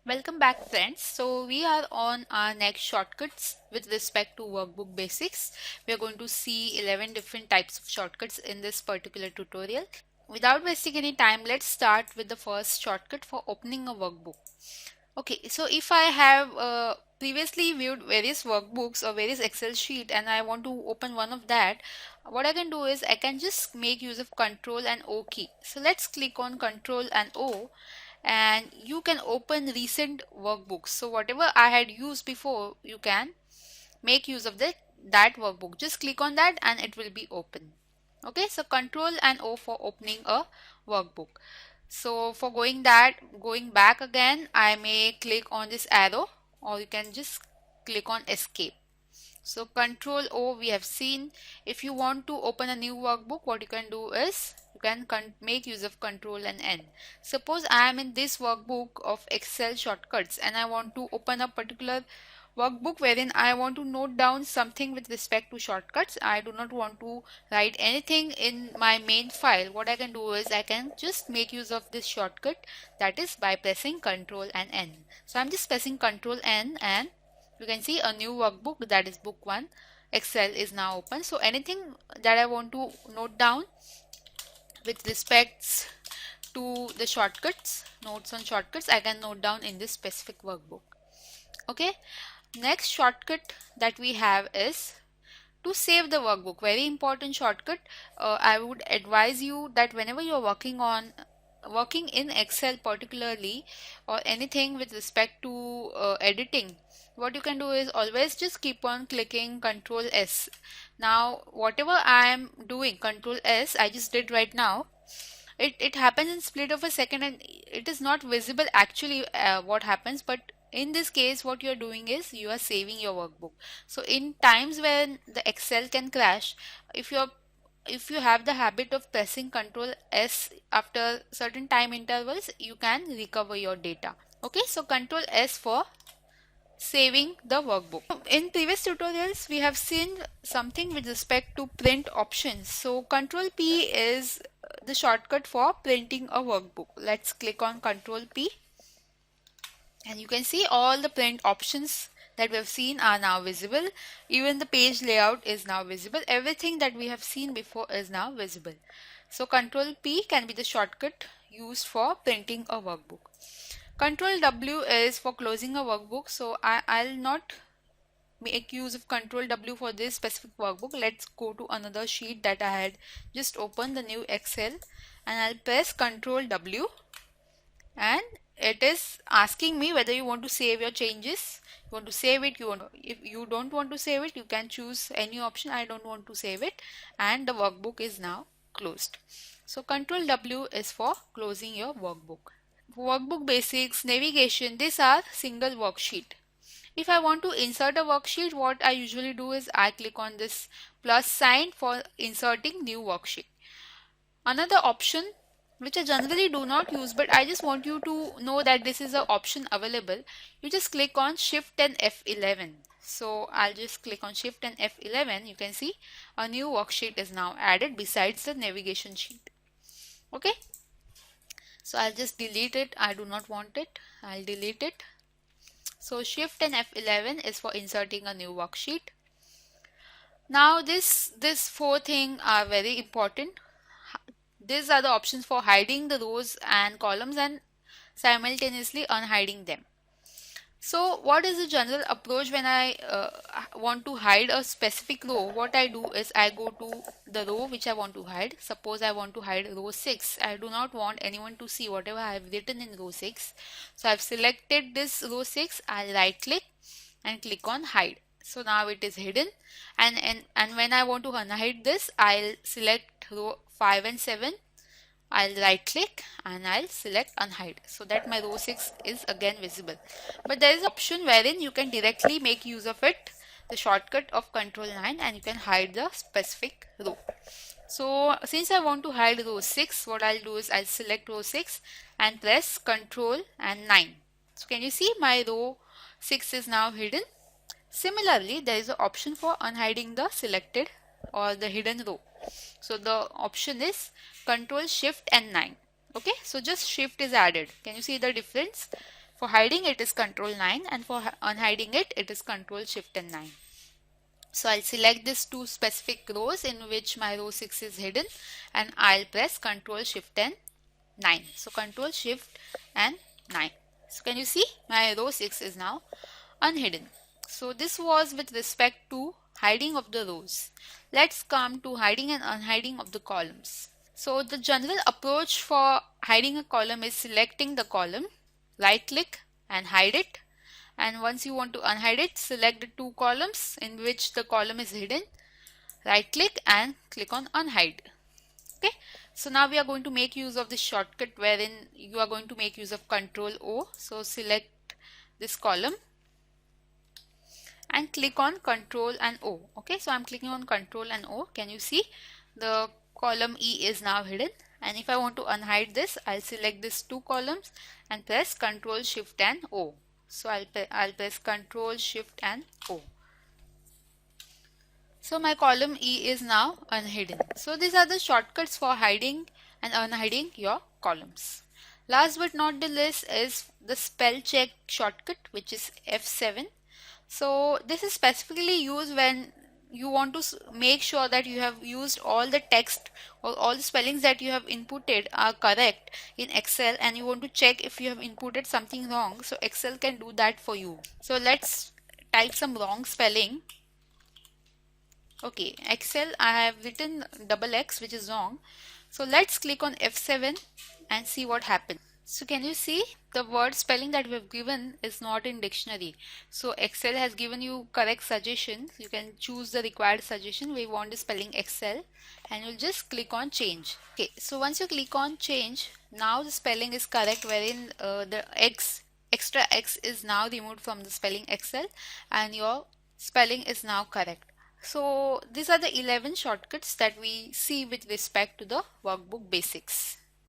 Welcome back, friends. So we are on our next shortcuts with respect to workbook basics. We are going to see 11 different types of shortcuts in this particular tutorial. Without wasting any time, let's start with the first shortcut for opening a workbook. Okay, so if I have previously viewed various workbooks or various Excel sheet and I want to open one of that, what I can do is I can just make use of Control and O key. So let's click on Control and O, and you can open recent workbooks. So whatever I had used before, you can make use of that workbook. Just click on that and it will be open. Okay, so Control and O for opening a workbook. So for going back again, I may click on this arrow, or you can just click on escape. So Control O we have seen. If you want to open a new workbook, what you can do is you can make use of Control and N. Suppose I am in this workbook of Excel shortcuts and I want to open a particular workbook wherein I want to note down something with respect to shortcuts. I do not want to write anything in my main file. What I can do is I can just make use of this shortcut, that is by pressing Control and N. So I'm just pressing Control N and you can see a new workbook, that is book 1 Excel, is now open. So anything that I want to note down with respects to the shortcuts, notes on shortcuts, I can note down in this specific workbook. Okay, next shortcut that we have is to save the workbook. Very important shortcut. I would advise you that whenever you're working in Excel particularly, or anything with respect to editing, what you can do is always just keep on clicking Control S. Now whatever I am doing, Control S, I just did right now, it happens in split of a second and it is not visible actually what happens, but in this case what you're doing is you are saving your workbook. So in times when the Excel can crash, if you have the habit of pressing Control S after certain time intervals, you can recover your data. Okay, so Control S for saving the workbook. In previous tutorials we have seen something with respect to print options. So Control P is the shortcut for printing a workbook. Let's click on Control P and you can see all the print options that we have seen are now visible. Even the page layout is now visible. Everything that we have seen before is now visible. So Control P can be the shortcut used for printing a workbook. Control W is for closing a workbook. So I'll not make use of Control W for this specific workbook. Let's go to another sheet that I had just opened, the new Excel, and I'll press Control W and it is asking me whether you want to save your changes. You want to save it, if you don't want to save it, you can choose any option. I don't want to save it, and the workbook is now closed. So Control W is for closing your workbook. Workbook basics, navigation, these are single worksheet. If I want to insert a worksheet, what I usually do is I click on this plus sign for inserting new worksheet. Another option which I generally do not use, but I just want you to know that this is an option available, you just click on Shift and F11. So I'll just click on Shift and F11. You can see a new worksheet is now added besides the navigation sheet. Okay, so I'll just delete it. I do not want it. I'll delete it. So Shift and F11 is for inserting a new worksheet. Now these four things are very important. These are the options for hiding the rows and columns and simultaneously unhiding them. So what is the general approach when I want to hide a specific row? What I do is I go to the row which I want to hide. Suppose I want to hide row 6. I do not want anyone to see whatever I have written in row 6. So I've selected this row 6. I'll right click and click on hide. So now it is hidden, and when I want to unhide this, I'll select row 5 and 7. I'll right click and I'll select unhide, so that my row 6 is again visible. But there is an option wherein you can directly make use of it, the shortcut of Control 9, and you can hide the specific row. So since I want to hide row 6, what I'll do is I'll select row 6 and press Control and 9. So can you see my row 6 is now hidden? Similarly, there is an option for unhiding the selected or the hidden row. So the option is Control Shift and 9. Okay, so just Shift is added. Can you see the difference? For hiding it is Control 9, and for unhiding it is Control Shift and 9. So I'll select these two specific rows in which my row 6 is hidden, and I'll press Control Shift and 9. So Control Shift and 9. So can you see my row 6 is now unhidden. So this was with respect to hiding of the rows. Let's come to hiding and unhiding of the columns. So the general approach for hiding a column is selecting the column, right click and hide it, and once you want to unhide it, select the two columns in which the column is hidden, right click and click on unhide. Okay, so now we are going to make use of this shortcut wherein you are going to make use of Control O. So select this column and click on Control and O. Okay, so I'm clicking on Control and O. Can you see the column E is now hidden? And if I want to unhide this, I'll select these two columns and press Control Shift and O. So I'll press Control Shift and O. So my column E is now unhidden. So these are the shortcuts for hiding and unhiding your columns. Last but not the least is the spell check shortcut, which is F7. So this is specifically used when you want to make sure that you have used all the text or all the spellings that you have inputted are correct in Excel, and you want to check if you have inputted something wrong. So Excel can do that for you. So let's type some wrong spelling. Okay, Excel, I have written XX, which is wrong. So let's click on F7 and see what happens. So can you see the word spelling that we have given is not in dictionary. So Excel has given you correct suggestions. You can choose the required suggestion. We want the spelling Excel, and you'll just click on change. Okay, so once you click on change, now the spelling is correct, wherein the extra X is now removed from the spelling Excel, and your spelling is now correct. So these are the 11 shortcuts that we see with respect to the workbook basics.